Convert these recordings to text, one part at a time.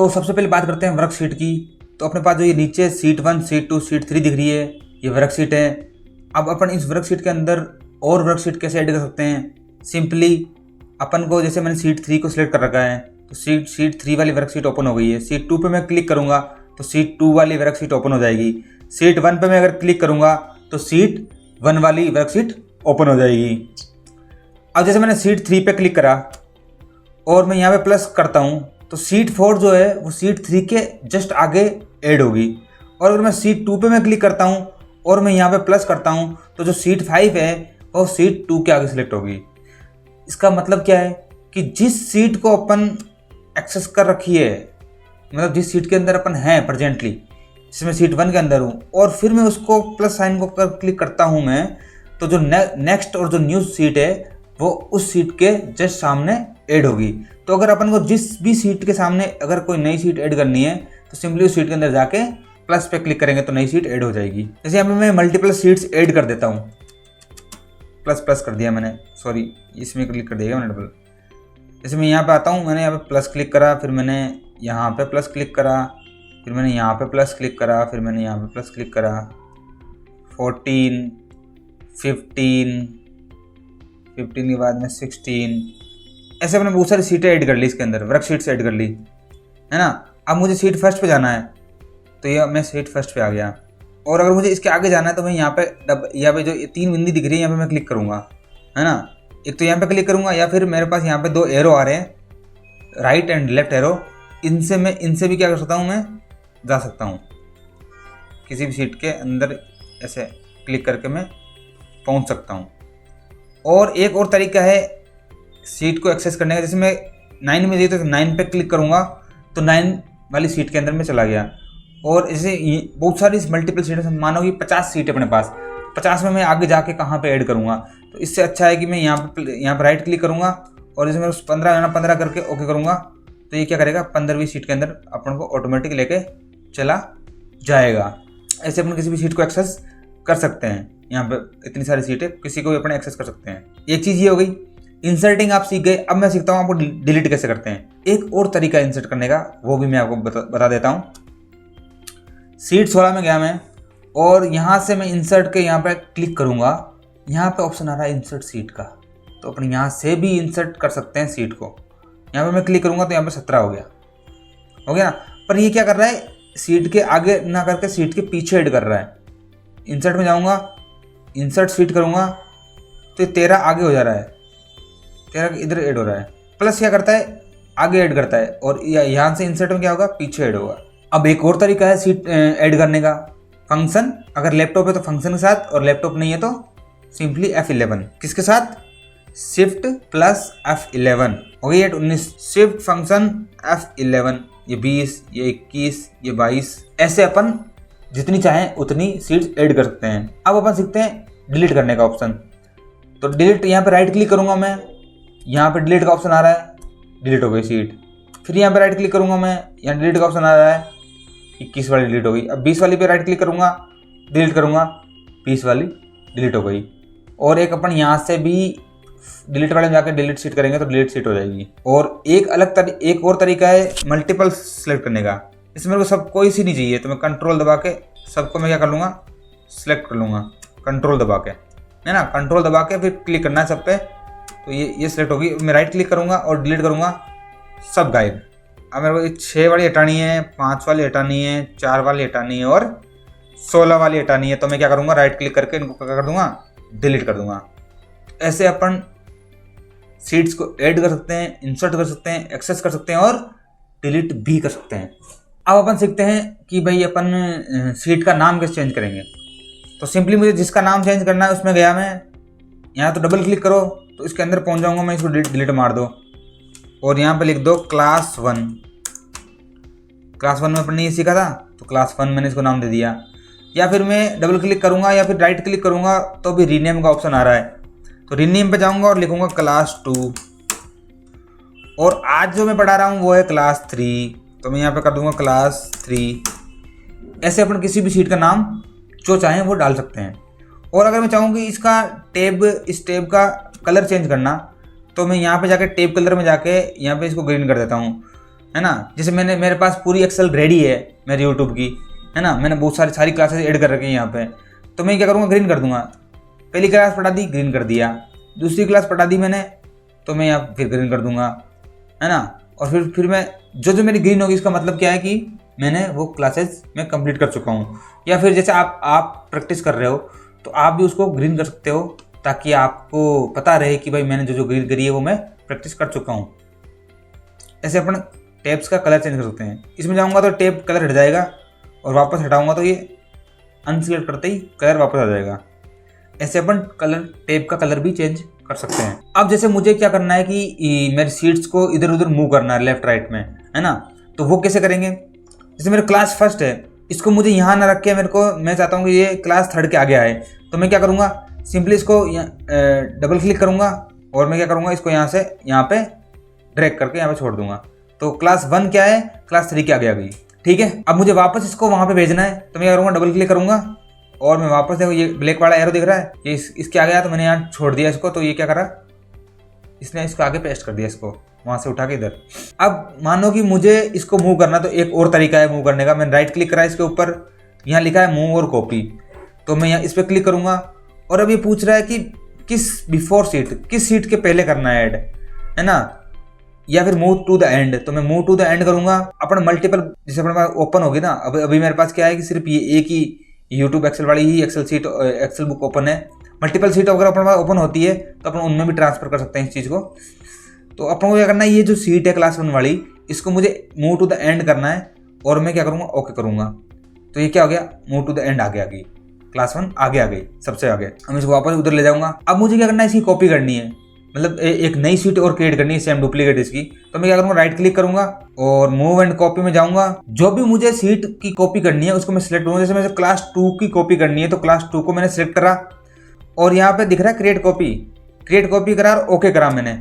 तो सबसे पहले बात करते हैं वर्कशीट की। तो अपने पास जो ये नीचे शीट 1, शीट 2, शीट 3 दिख रही है, ये वर्कशीट है। अब अपन इस वर्कशीट के अंदर और वर्कशीट कैसे ऐड कर सकते हैं? सिंपली अपन को, जैसे मैंने शीट 3 को सिलेक्ट कर रखा है, तो शीट 3 वाली वर्कशीट ओपन हो गई है। शीट 2 पे मैं क्लिक करूंगा तो शीट 2 वाली वर्कशीट ओपन हो जाएगी। शीट 1 पे मैं अगर क्लिक करूंगा तो शीट 1 वाली वर्कशीट ओपन हो जाएगी। अब जैसे मैंने शीट 3 पे क्लिक करा और मैं यहाँ पे प्लस करता हूँ तो शीट 4 जो है वो शीट 3 के जस्ट आगे ऐड होगी। और अगर मैं शीट 2 पे मैं क्लिक करता हूँ और मैं यहाँ पे प्लस करता हूँ तो जो शीट 5 है वो शीट 2 के आगे सिलेक्ट होगी। इसका मतलब क्या है कि जिस सीट को अपन एक्सेस कर रखी है, मतलब जिस सीट के अंदर अपन हैं प्रेजेंटली, जिसमें शीट 1 के अंदर हूँ, और फिर मैं उसको प्लस साइन को कर क्लिक करता हूँ मैं, तो जो नेक्स्ट और जो न्यू सीट है वो उस सीट के जस्ट सामने ऐड होगी। तो अगर अपन को जिस भी सीट के सामने अगर कोई नई सीट ऐड करनी है तो सिंपली उस सीट के अंदर जाके प्लस पे क्लिक करेंगे तो नई सीट ऐड हो जाएगी। जैसे यहाँ पे मैं मल्टीपल सीट्स ऐड कर देता हूँ, प्लस कर दिया मैंने, सॉरी इसमें क्लिक कर दिया मैंने डबल। जैसे मैं यहाँ पे आता हूँ, मैंने यहाँ पे प्लस क्लिक करा, फिर मैंने यहाँ पे प्लस क्लिक करा, फिर मैंने यहाँ पे प्लस क्लिक करा, फिर मैंने यहाँ पे प्लस क्लिक करा। 14, 15 के बाद में 16, ऐसे मैंने बहुत सारी सीटें ऐड कर ली इसके अंदर, वर्कशीट्स ऐड कर ली, है ना। अब मुझे सीट फर्स्ट पे जाना है तो ये मैं सीट फर्स्ट पे आ गया। और अगर मुझे इसके आगे जाना है तो मैं यहाँ पे जो 3 बिंदी दिख रही है यहाँ पे मैं क्लिक करूँगा, है ना। एक तो यहाँ पे क्लिक करूँगा या फिर मेरे पास यहाँ पे 2 एरो आ रहे हैं, राइट एंड लेफ्ट एरो, इनसे भी क्या कर सकता हूँ, मैं जा सकता हूँ किसी भी सीट के अंदर, ऐसे क्लिक करके मैं पहुँच सकता हूँ। और एक और तरीका है सीट को एक्सेस करने का। जैसे मैं 9 में दी तो 9 पे क्लिक करूँगा तो 9 वाली सीट के अंदर मैं चला गया। और जैसे बहुत सारी मल्टीपल सीटें, मानो कि 50 सीट है अपने पास, 50 में मैं आगे जाके कहाँ पे ऐड करूँगा? तो इससे अच्छा है कि मैं यहाँ पे राइट क्लिक करूँगा और जैसे मैं उस 15 करके ओके करूँगा तो ये क्या करेगा, 15वीं सीट के अंदर अपन को ऑटोमेटिक लेके चला जाएगा। ऐसे अपन किसी भी सीट को एक्सेस कर सकते हैं। यहाँ पे इतनी सारी सीटें किसी को भी अपने एक्सेस कर सकते हैं। एक चीज़ ये हो गई, इंसर्टिंग आप सीख गए। अब मैं सीखता हूँ आपको डिलीट कैसे करते हैं। एक और तरीका इंसर्ट करने का, वो भी मैं आपको बता देता हूँ। सीट 16 में गया मैं और यहाँ से मैं इंसर्ट के यहाँ पे क्लिक करूँगा, यहाँ पे ऑप्शन आ रहा है इंसर्ट सीट का, तो अपन यहाँ से भी इंसर्ट कर सकते हैं सीट को। यहाँ पे मैं क्लिक करूँगा तो यहाँ पे 17 हो गया ना। पर ये क्या कर रहा है, सीट के आगे ना करके सीट के पीछे ऐड कर रहा है। इंसर्ट में जाऊँगा, इंसर्ट सीट करूँगा तो 13 आगे हो जा रहा है, 13 इधर ऐड हो रहा है। प्लस क्या करता है, आगे ऐड करता है, और यहाँ से इंसर्ट में क्या होगा, पीछे ऐड होगा। अब एक और तरीका है सीट ऐड करने का, फंक्शन। अगर लैपटॉप है तो फंक्शन के साथ, और लैपटॉप नहीं है तो सिंपली F11। किसके साथ? शिफ्ट प्लस F11 हो गई 19। शिफ्ट फंक्शन F11, ये 20, ये 21, ये 22, ऐसे अपन जितनी चाहें उतनी सीट्स ऐड कर सकते हैं। अब अपन सीखते हैं डिलीट करने का ऑप्शन। तो डिलीट, यहाँ पे राइट क्लिक करूंगा मैं, यहाँ पे डिलीट का ऑप्शन आ रहा है, डिलीट हो गई सीट। फिर यहाँ पे राइट क्लिक करूंगा मैं, यहाँ डिलीट का ऑप्शन आ रहा है, 21 वाली डिलीट हो गई। अब 20 वाली पे राइट क्लिक करूंगा, डिलीट करूंगा, 20 वाली डिलीट हो गई। और एक अपन यहाँ से भी डिलीट वाले में जाकर डिलीट सीट करेंगे तो डिलीट सीट हो जाएगी। और एक और तरीका है मल्टीपल सेलेक्ट करने का। इसमें मेरे को सब कोई सी नहीं चाहिए तो मैं कंट्रोल दबा के सबको मैं क्या कर लूँगा, सिलेक्ट कर लूँगा, कंट्रोल दबा के, है ना। कंट्रोल दबा के फिर क्लिक करना है सब पे, तो ये सिलेक्ट होगी। मैं राइट क्लिक करूँगा और डिलीट करूँगा, सब गायब। अब मेरे को 6 वाली हटानी है, 5 वाली हटानी है, 4 वाली हटानी है और 16 वाली हटानी है। तो मैं क्या करूँगा, राइट क्लिक करके इनको क्या कर दूँगा, डिलीट कर दूँगा। ऐसे अपन सीट्स को ऐड कर सकते हैं, इंसर्ट कर सकते हैं, एक्सेस कर सकते हैं और डिलीट भी कर सकते हैं। अब अपन सीखते हैं कि भाई अपन सीट का नाम कैसे चेंज करेंगे। तो सिंपली मुझे जिसका नाम चेंज करना है उसमें गया मैं, यहाँ तो डबल क्लिक करो तो इसके अंदर पहुँच जाऊँगा मैं, इसको डिलीट मार दो और यहाँ पे लिख दो क्लास 1। क्लास 1 में अपन ने ये सीखा था तो क्लास 1 मैंने इसको नाम दे दिया। या फिर मैं डबल क्लिक करूँगा या फिर राइट क्लिक करूँगा तो भी रीनेम का ऑप्शन आ रहा है, तो रीनेम पे जाऊँगा और लिखूँगा क्लास 2। और आज जो मैं पढ़ा रहा हूँ वो है क्लास 3, तो मैं यहाँ पे कर दूँगा क्लास 3। ऐसे अपन किसी भी सीट का नाम जो चाहें वो डाल सकते हैं। और अगर मैं चाहूँ कि इसका इस टैब का कलर चेंज करना, तो मैं यहाँ पे जाके टैब कलर में जाके यहाँ पे इसको ग्रीन कर देता हूँ। है ना। जैसे मेरे पास पूरी एक्सेल रेडी है मेरी यूट्यूब की, है ना, मैंने बहुत सारी क्लासेस ऐड कर रखी है यहाँ पे, तो मैं क्या करूँगा, ग्रीन कर दूंगा। पहली क्लास पढ़ा दी, ग्रीन कर दिया। दूसरी क्लास पढ़ा दी मैंने, तो मैं यहाँ फिर ग्रीन कर दूंगा, है ना। और फिर मैं जो मेरी ग्रीन होगी, इसका मतलब क्या है कि मैंने वो क्लासेस मैं कंप्लीट कर चुका हूँ। या फिर जैसे आप प्रैक्टिस कर रहे हो तो आप भी उसको ग्रीन कर सकते हो, ताकि आपको पता रहे कि भाई मैंने जो ग्रीन करी है वो मैं प्रैक्टिस कर चुका हूँ। ऐसे अपन टेप्स का कलर चेंज कर सकते हैं। इसमें जाऊँगा तो टेप कलर हट जाएगा, और वापस हटाऊँगा तो ये अनसिलेक्ट करते ही कलर वापस आ जाएगा। ऐसे अपन टेप का कलर भी चेंज कर सकते हैं। अब जैसे मुझे क्या करना है कि मेरी सीट्स को इधर उधर मूव करना है, लेफ्ट राइट में, है ना। तो वो कैसे करेंगे, जैसे मेरा क्लास फर्स्ट है, इसको मुझे यहाँ ना रख के मैं चाहता हूँ कि ये क्लास थर्ड के आगे आए। तो मैं क्या करूँगा, सिंपली इसको डबल क्लिक करूँगा, और मैं क्या करूँगा, इसको यहाँ से यहाँ पे ड्रैग करके यहाँ पे छोड़ दूंगा। तो क्लास 1 क्या है, क्लास 3 के आगे आ गई। ठीक है, अब मुझे वापस इसको वहाँ पे भेजना है, तो मैं क्या करूँगा, डबल क्लिक करूँगा, और मैं वापस, देखो ये ब्लैक वाला एरो दिख रहा है, ये इसके आगे आया, तो मैंने यहाँ छोड़ दिया इसको। तो ये क्या करा, इसने इसको आगे पेस्ट कर दिया, इसको वहाँ से उठा के इधर। अब मानो कि मुझे इसको मूव करना, तो एक और तरीका है मूव करने का। मैंने राइट क्लिक करा इसके ऊपर, यहाँ लिखा है मूव और कॉपी, तो मैं यहाँ इस पर क्लिक करूँगा। और अब ये पूछ रहा है कि किस सीट के पहले करना है ऐड, है ना, या फिर मूव टू द एंड। तो मैं मूव टू द एंड करूँगा। अपन मल्टीपल, जैसे अपने पास ओपन होगी ना, अभी मेरे पास क्या है कि सिर्फ ये एक ही यूट्यूब एक्सेल वाली ही एक्सेल बुक ओपन है। मल्टीपल सीट अगर अपने पास ओपन होती है तो अपन उनमें भी ट्रांसफर कर सकते हैं इस चीज़ को। तो अपन को क्या करना है, ये जो सीट है क्लास 1 वाली, इसको मुझे मूव टू द एंड करना है, और मैं क्या करूँगा, ओके करूँगा। तो ये क्या हो गया, मूव टू द एंड आगे आ गई, क्लास 1 आगे आ गई, सबसे आगे। हम इसको वापस उधर ले जाऊँगा। अब मुझे क्या करना है, इसकी कॉपी करनी है, मतलब एक नई सीट और क्रिएट करनी है, सेम डुप्लीकेट इसकी। तो मैं क्या करूँगा, राइट क्लिक करूँगा और मूव एंड कॉपी में जाऊँगा। जो भी मुझे सीट की कॉपी करनी है उसको मैं सिलेक्ट करूँगा। जैसे मुझे क्लास 2 की कॉपी करनी है, तो क्लास 2 को मैंने सिलेक्ट करा, और यहाँ पे दिख रहा है क्रिएट कॉपी करा और ओके करा मैंने।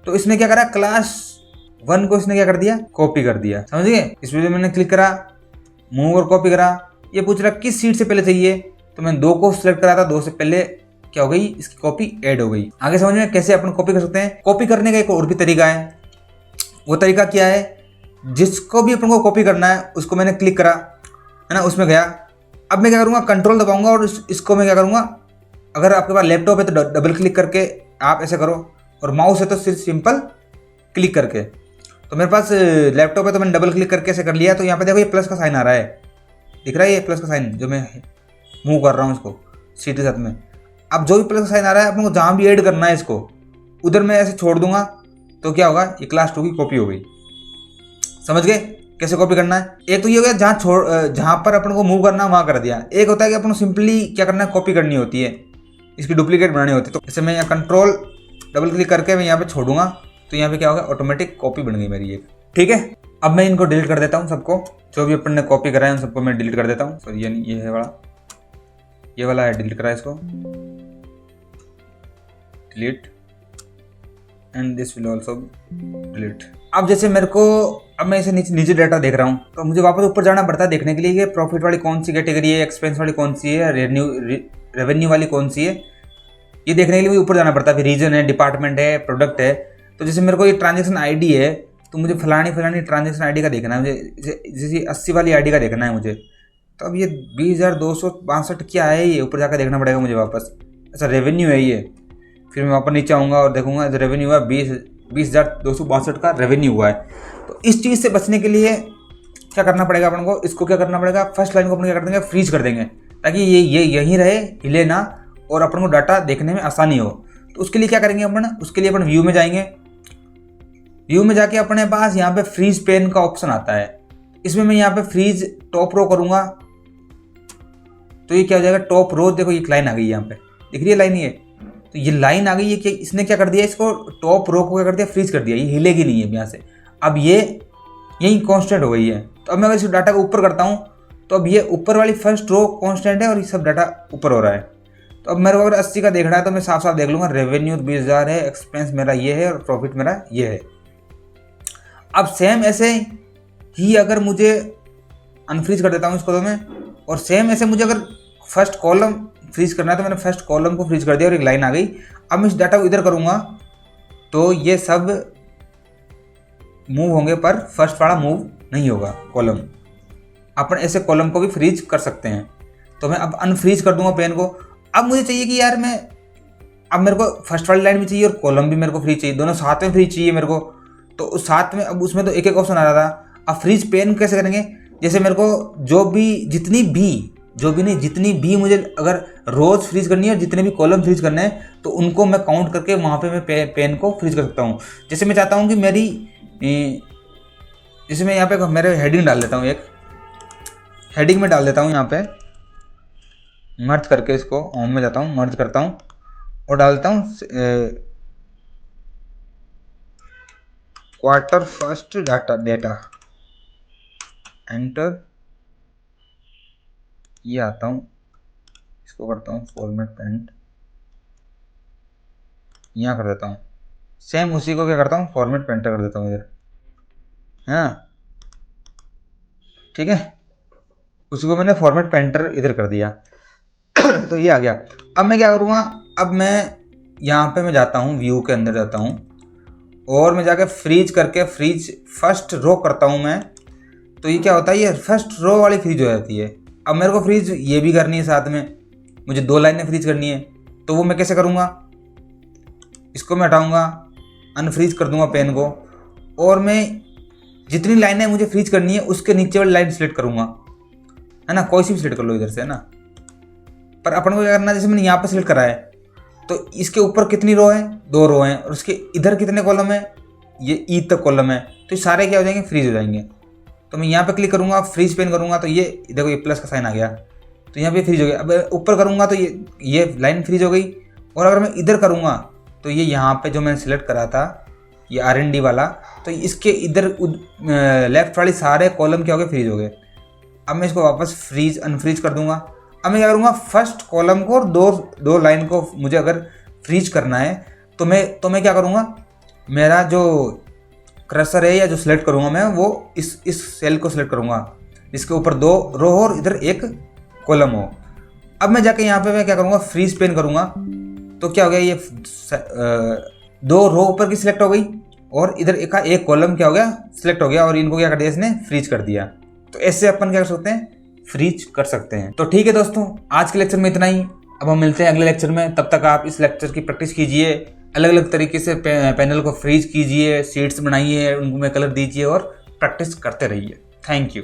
तो इसने क्या करा, क्लास 1 को इसने क्या कर दिया, कॉपी कर दिया, समझ गए। इस वीडियो में मैंने क्लिक करा, मूव और कॉपी करा। ये पूछ रहा किस सीट से पहले चाहिए, तो मैं 2 को सिलेक्ट करा था, 2 से पहले क्या हो गई, इसकी कॉपी ऐड हो गई। आगे समझ में कैसे अपन कॉपी कर सकते हैं। कॉपी करने का एक और भी तरीका है। वो तरीका क्या है, जिसको भी अपन को कॉपी करना है उसको मैंने क्लिक करा, है ना, उसमें गया। अब मैं क्या करूँगा, कंट्रोल दबाऊंगा, और इसको मैं क्या करूँगा, अगर आपके पास लैपटॉप है तो डबल क्लिक करके आप ऐसे करो, और माउस है तो सिर्फ सिंपल क्लिक करके। तो मेरे पास लैपटॉप है तो मैंने डबल क्लिक करके ऐसे कर लिया। तो यहाँ पे देखो ये प्लस का साइन आ रहा है, दिख रहा है ये प्लस का साइन, जो मैं मूव कर रहा हूँ इसको सीट के साथ में। अब जो भी प्लस का साइन आ रहा है, अपन को जहाँ भी ऐड करना है इसको, उधर मैं ऐसे छोड़ दूंगा, तो क्या होगा, ये क्लास 2 की कॉपी हो गई। समझ गए कैसे कॉपी करना है। एक तो ये हो गया जहाँ पर अपन को मूव करना है वहाँ कर दिया। एक होता है कि अपन को सिंपली क्या करना है, कॉपी करनी होती है, इसकी डुप्लीकेट बनानी होती है। तो जैसे मैं यहाँ कंट्रोल डबल क्लिक करके मैं यहाँ पे छोड़ूंगा, तो यहाँ पे क्या होगा, ऑटोमेटिक कॉपी बन गई मेरी एक। ठीक है, अब मैं इनको डिलीट कर देता हूँ सबको, जो भी अपन ने कॉपी करा है उन सबको मैं डिलीट कर देता हूँ। सॉरी, ये है वाला, ये वाला है, डिलीट करा है इसको, delete, and this will also delete. अब जैसे मेरे को, अब मैं इसे नीचे डाटा देख रहा हूँ, तो मुझे वापस ऊपर जाना पड़ता है देखने के लिए कि प्रॉफिट वाली कौन सी कैटेगरी है, एक्सपेंस वाली कौन सी है, रेवेन्यू वाली कौन सी है, ये देखने के लिए मुझे ऊपर जाना पड़ता है। फिर रीजन है, डिपार्टमेंट है, प्रोडक्ट है। तो जैसे मेरे को ये ट्रांजेक्शन आईडी है, तो मुझे फलानी ट्रांजेक्शन आईडी का देखना है, मुझे जैसे 80 वाली आईडी का देखना है मुझे। तो अब ये 20,262 क्या है, ये ऊपर जाकर देखना पड़ेगा मुझे वापस। अच्छा, रेवेन्यू है ये। फिर मैं वापस नीचे आऊँगा और देखूंगा रेवेन्यू हुआ 20,262 का रेवेन्यू हुआ है। तो इस चीज़ से बचने के लिए क्या करना पड़ेगा अपन को, इसको क्या करना पड़ेगा, फर्स्ट लाइन को अपन क्या कर देंगे, फ्रीज कर देंगे, ताकि ये यहीं रहे, हिले ना, और अपन को डाटा देखने में आसानी हो। तो उसके लिए क्या करेंगे अपन, उसके लिए अपन व्यू में जाएंगे। व्यू में जाके अपने पास यहाँ पे फ्रीज पेन का ऑप्शन आता है, इसमें मैं यहाँ पे फ्रीज टॉप रो करूँगा, तो ये क्या हो जाएगा, टॉप रो। देखो ये लाइन आ गई, यहाँ पे दिख रही है लाइन, ये तो ये लाइन आ गई है कि इसने क्या कर दिया, इसको टॉप रो को क्या कर दिया, फ्रीज कर दिया, ये हिलेगी नहीं है यहाँ से। अब ये यही कांस्टेंट हो गई है। तो अब मैं अगर इस डाटा को ऊपर करता हूँ, तो अब ये ऊपर वाली फर्स्ट रो कांस्टेंट है और ये सब डाटा ऊपर हो रहा है। तो अब मेरे को अगर 80 का देख रहा है तो मैं साफ साफ देख लूँगा, रेवेन्यू 20,000 है, एक्सपेंस मेरा ये है और प्रॉफिट मेरा ये है। अब सेम ऐसे ही अगर मुझे अनफ्रीज कर देता हूँ इसको तो मैं, और सेम ऐसे मुझे अगर फर्स्ट कॉलम फ्रीज करना है तो मैंने फर्स्ट कॉलम को फ्रीज कर दिया और एक लाइन आ गई। अब मैं इस डाटा को इधर करूँगा तो ये सब मूव होंगे पर फर्स्ट वाला मूव नहीं होगा कॉलम। अपन ऐसे कॉलम को भी फ्रीज कर सकते हैं। तो मैं अब अनफ्रीज कर दूंगा पेन को। अब मुझे चाहिए कि यार अब मेरे को फर्स्ट वाली लाइन भी चाहिए और कॉलम भी मेरे को फ्रीज चाहिए, दोनों साथ में फ्रीज चाहिए मेरे को। तो उस साथ में अब उसमें तो एक एक ऑप्शन आ रहा था। अब फ्रीज पेन कैसे करेंगे, जैसे मेरे को जितनी भी मुझे अगर रोज फ्रीज करनी है और जितने भी कॉलम फ्रीज करने हैं तो उनको मैं काउंट करके वहाँ पे मैं पेन को फ्रीज कर सकता हूँ। जैसे मैं चाहता हूँ कि जैसे मैं यहाँ पे मेरे हेडिंग डाल देता हूँ, एक हेडिंग में डाल देता हूँ यहाँ पे, मर्ज करके इसको होम में जाता हूँ, मर्ज करता हूँ और डालता हूँ क्वार्टर फर्स्ट डेटा एंटर। ये आता हूँ, इसको करता हूँ फॉर्मेट पेंट, यहाँ कर देता हूँ। सेम उसी को क्या करता हूँ, फॉर्मेट पेंटर कर देता हूँ इधर, है ना, ठीक है। उसी को मैंने फॉर्मेट पेंटर इधर कर दिया तो ये आ गया। अब मैं क्या करूँगा, अब मैं यहाँ पे मैं जाता हूँ, व्यू के अंदर जाता हूँ और मैं जाके फ्रीज करके फ्रीज फर्स्ट रो करता हूँ मैं। तो ये क्या होता है, ये फर्स्ट रो वाली फ्रीज हो जाती है। अब मेरे को फ्रीज ये भी करनी है, साथ में मुझे 2 लाइनें फ्रीज करनी है। तो वो मैं कैसे करूँगा, इसको मैं हटाऊँगा, अनफ्रीज कर दूँगा पेन को और मैं जितनी लाइनें मुझे फ्रीज करनी है उसके नीचे वाली लाइन सेलेक्ट करूँगा, है ना। कोई सी भी सिलेक्ट कर लो इधर से, है ना। पर अपन को क्या करना है, जैसे मैंने यहाँ पे सिलेक्ट करा है तो इसके ऊपर कितनी रो है, 2 रो हैं और उसके इधर कितने कॉलम है, ये ई तक कॉलम है। तो ये सारे क्या हो जाएंगे, फ्रीज हो जाएंगे। तो मैं यहाँ पे क्लिक करूँगा, फ्रीज पेन करूँगा तो ये देखो ये प्लस का साइन आ गया, तो यहाँ पे फ्रीज हो गया। अब ऊपर करूँगा तो ये लाइन फ्रीज हो गई। और अगर मैं इधर करूँगा तो ये यहाँ पे जो मैंने सिलेक्ट करा था ये R&D वाला, तो इसके इधर लेफ्ट वाली सारे कॉलम क्या हो गए, फ्रीज हो गए। अब मैं इसको वापस फ्रीज अनफ्रीज कर दूंगा। अब मैं क्या करूँगा, फर्स्ट कॉलम को और दो लाइन को मुझे अगर फ्रीज करना है तो मैं क्या करूँगा, मेरा जो क्रसर है या जो सिलेक्ट करूँगा मैं वो इस सेल को सिलेक्ट करूँगा इसके ऊपर 2 रो हो और इधर 1 कॉलम हो। अब मैं जाके यहाँ पे मैं क्या करूँगा, फ्रीज पेन करूँगा तो क्या हो गया, ये 2 रो ऊपर की सिलेक्ट हो गई और इधर एक कॉलम क्या हो गया, सिलेक्ट हो गया और इनको क्या कर दिया, इसने फ्रीज कर दिया। तो ऐसे अपन क्या कर सकते हैं, फ्रीज कर सकते हैं। तो ठीक है दोस्तों, आज के लेक्चर में इतना ही। अब हम मिलते हैं अगले लेक्चर में, तब तक आप इस लेक्चर की प्रैक्टिस कीजिए, अलग अलग तरीके से पैनल को फ्रीज कीजिए, शीट्स बनाइए, उनको में कलर दीजिए और प्रैक्टिस करते रहिए। Thank you.